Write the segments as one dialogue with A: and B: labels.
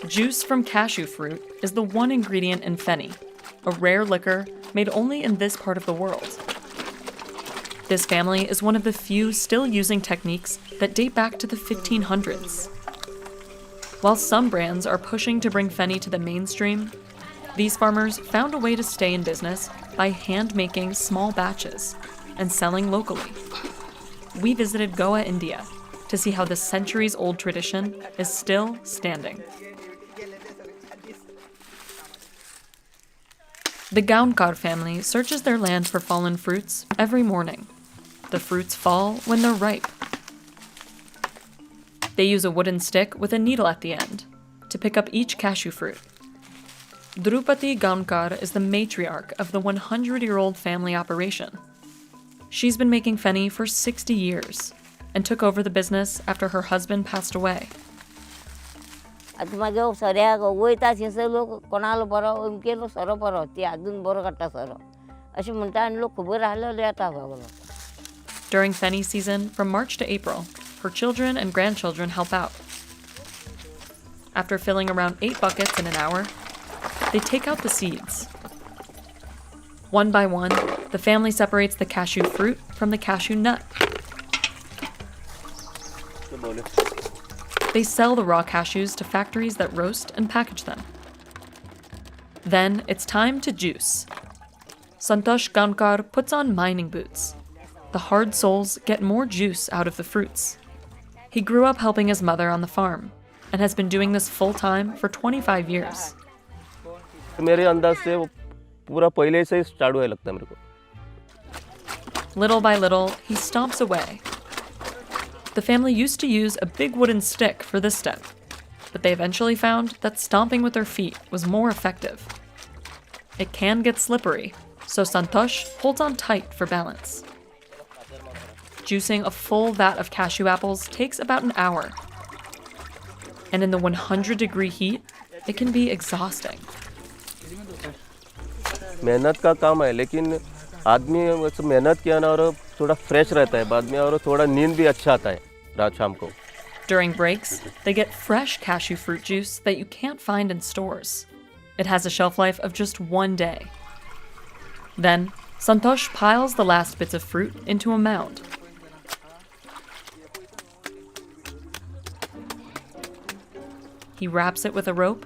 A: Juice from cashew fruit is the one ingredient in feni, a rare liquor made only in this part of the world. This family is one of the few still using techniques that date back to the 1500s. While some brands are pushing to bring feni to the mainstream, these farmers found a way to stay in business by hand-making small batches and selling locally. We visited Goa, India, to see how this centuries-old tradition is still standing. The Gaunkar family searches their land for fallen fruits every morning. The fruits fall when they're ripe. They use a wooden stick with a needle at the end to pick up each cashew fruit. Drupadi Gaunkar is the matriarch of the 100-year-old family operation. She's been making feni for 60 years and took over the business after her husband passed away.
B: आता माझ्या सऱ्या वयता शेसे लोक कोणाला बरं केलो sir बरं ते अजून बरं करता सर असे म्हणता आणि लोक खबर राहिलेले आता बाबा.
A: During feni season, from March to April, her children and grandchildren help out. After filling around 8 buckets in an hour, they take out the seeds. One by one, the family separates the cashew fruit from the cashew nut. They sell the raw cashews to factories that roast and package them. Then it's time to juice. Santosh Gaunkar puts on mining boots. The hard soles get more juice out of the fruits. He grew up helping his mother on the farm and has been doing this full-time for 25 years.
C: मेरे अंदाज से वो पूरा पहले से ही start हुआ लगता है मेरे को.
A: Little by little, he stomps away. The family used to use a big wooden stick for this step, but they eventually found that stomping with their feet was more effective. It can get slippery, so Santosh holds on tight for balance. Juicing a full vat of cashew apples takes about an hour. And in the 100-degree heat, it can be exhausting.
C: मेहनत का काम है लेकिन आदमी मेहनत किया ना और थोड़ा फ्रेश रहता है बाद में और थोड़ा नींद भी अच्छा आता है रात शाम को.
A: During breaks, they get fresh cashew fruit juice that you can't find in stores. It has a shelf life of just 1 day. Then, Santosh piles the last bits of fruit into a mound. He wraps it with a rope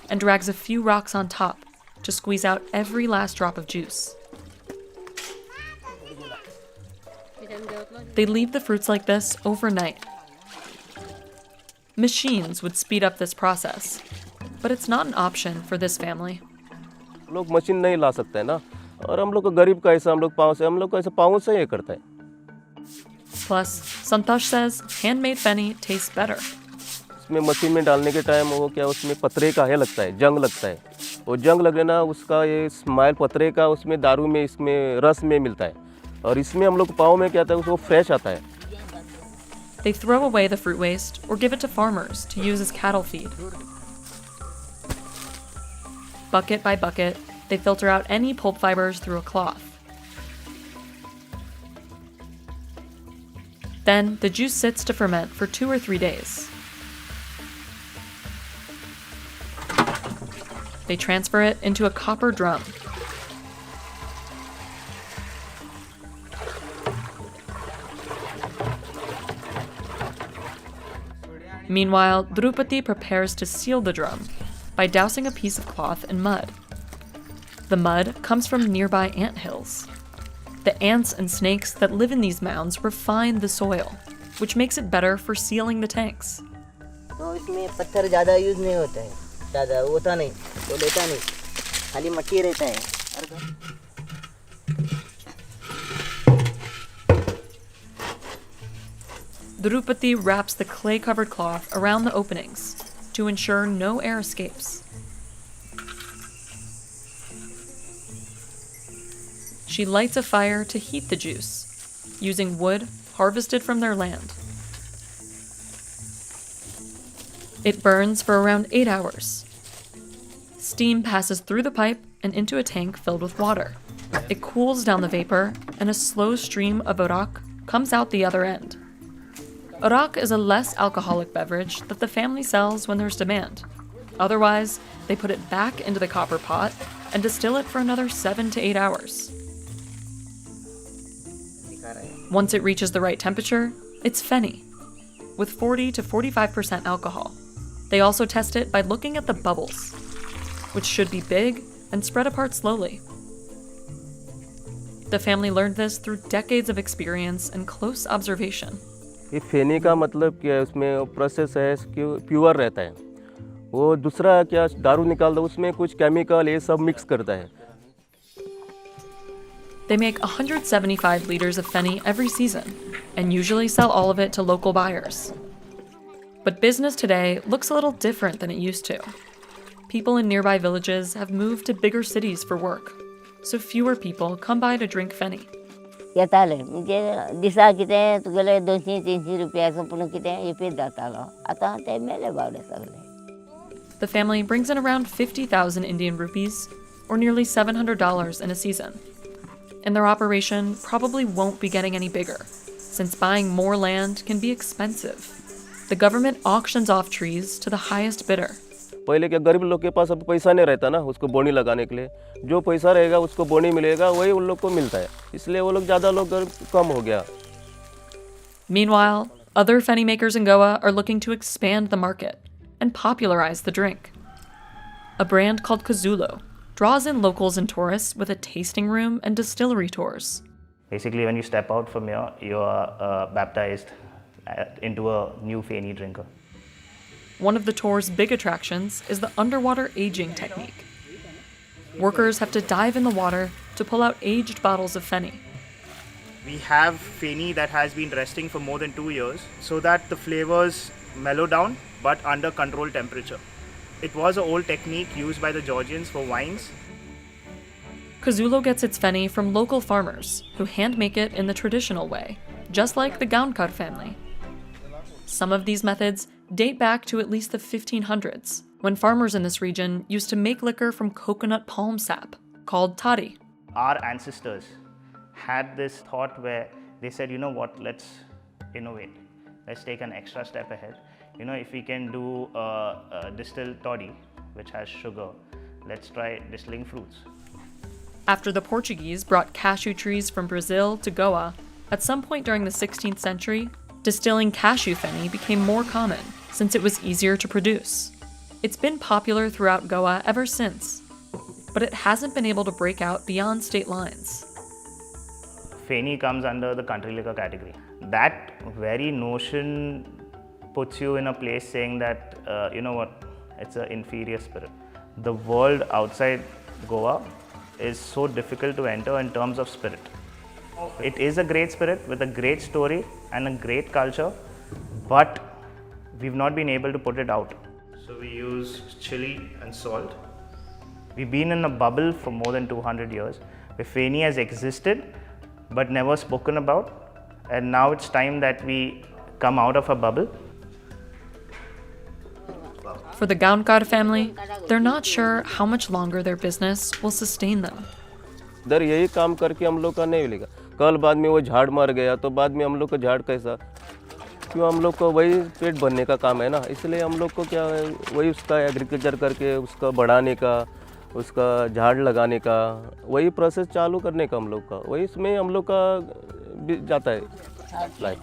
A: and drags a few rocks on top to squeeze out every last drop of juice. They leave the fruits like this overnight. Machines would speed up this process, but it's not an option for this family.
C: लोग machine नहीं ला सकते हैं ना और हम लोग को गरीब का ऐसा हम लोग को ऐसा पाँव से ही करता है.
A: Plus, Santosh says handmade feni tastes better.
C: इसमें मशीन में डालने के टाइम वो क्या उसमें पतरे का है लगता है जंग लगता है. वो जंग लगे ना उसका ये स्माइल पतरे का उसमें दारू में इसमें रस में मिलता है और इसमें हम लोग पाँव में क्या आता है उसको फ्रेश आता है.
A: They throw away the fruit waste or give it to farmers to use as cattle feed. Bucket by bucket, they filter out any pulp fibers through a cloth. Then the juice sits to ferment for 2 or 3 days. They transfer it into a copper drum. Meanwhile, Drupadi prepares to seal the drum by dousing a piece of cloth in mud. The mud comes from nearby ant hills. The ants and snakes that live in these mounds refine the soil, which makes it better for sealing the tanks.
B: तो इसमें पत्थर ज़्यादा use नहीं होता है, ज़्यादा होता नहीं, तो लेता नहीं, खाली मट्टी रहता है.
A: Drupadi wraps the clay-covered cloth around the openings to ensure no air escapes. She lights a fire to heat the juice, using wood harvested from their land. It burns for around 8 hours. Steam passes through the pipe and into a tank filled with water. It cools down the vapor, and a slow stream of arak comes out the other end. Arak is a less alcoholic beverage that the family sells when there's demand. Otherwise, they put it back into the copper pot and distill it for another 7 to 8 hours. Once it reaches the right temperature, it's feni, with 40 to 45% alcohol. They also test it by looking at the bubbles, which should be big and spread apart slowly. The family learned this through decades of experience and close observation.
C: ये फेनी का मतलब क्या है, उसमें process है कि pure रहता है। वो दूसरा क्या दारू निकाल दो, उसमें कुछ केमिकल ये सब मिक्स करता है।
A: They make 175 liters of feni every season and usually sell all of it to local buyers. But business today looks a little different than it used to. People in nearby villages have moved to bigger cities for work, so fewer people come by to drink feni.
B: येताले म्हणजे दिसा कितें तुगेले 200-300 रुपयाचो पूण कितें येपेत जातालो आतां ते मेले बावडे सगळे.
A: The family brings in around 50,000 Indian rupees, or nearly $700 in a season. And their operation probably won't be getting any bigger, since buying more land can be expensive. The government auctions off trees to the highest bidder.
C: पहले क्या गरीब लोग के पास अब पैसा नहीं रहता ना उसको बोनी लगाने के लिए, जो पैसा रहेगा उसको बोनी मिलेगा वही उन लोग को मिलता है, इसलिए वो लोग ज़्यादा लोग कम हो गया.
A: Meanwhile, other feni makers in Goa are looking to expand the market and popularize the drink. A brand called casew draws in locals and tourists with a tasting room and distillery tours.
D: Basically, when you step out from here, you are baptized into a new feni drinker.
A: One of the tour's big attractions is the underwater aging technique. Workers have to dive in the water to pull out aged bottles of feni.
E: We have feni that has been resting for more than 2 years so that the flavors mellow down but under controlled temperature. It was an old technique used by the Georgians for wines.
A: Casew gets its feni from local farmers who hand make it in the traditional way, just like the Gaunkar family. Some of these methods date back to at least the 1500s, when farmers in this region used to make liquor from coconut palm sap, called toddy.
D: Our ancestors had this thought where they said, you know what, let's innovate. Let's take an extra step ahead. You know, if we can do a distilled toddy, which has sugar, let's try distilling fruits.
A: After the Portuguese brought cashew trees from Brazil to Goa, at some point during the 16th century, distilling cashew feni became more common since it was easier to produce. It's been popular throughout Goa ever since, but it hasn't been able to break out beyond state lines.
D: Feni comes under the country liquor category. That very notion puts you in a place saying that, you know what, it's an inferior spirit. The world outside Goa is so difficult to enter in terms of spirit. It is a great spirit with a great story and a great culture, but we've not been able to put it out.
E: So we use chili and salt.
D: We've been in a bubble for more than 200 years where feni has existed but never spoken about, and now it's time that we come out of a bubble.
A: For the Gaunkar family, they're not sure how much longer their business will sustain them.
C: इधर यही काम करके हम लोग का नहीं मिलेगा, कल बाद में वो झाड़ मर गया तो बाद में हम लोग का झाड़ कैसा, क्यों हम लोग को वही पेट भरने का काम है ना, इसलिए हम लोग को क्या है वही उसका एग्रीकल्चर करके उसका बढ़ाने का, उसका झाड़ लगाने का, वही प्रोसेस चालू करने का हम लोग का, वही इसमें हम लोग का जाता है लाइफ.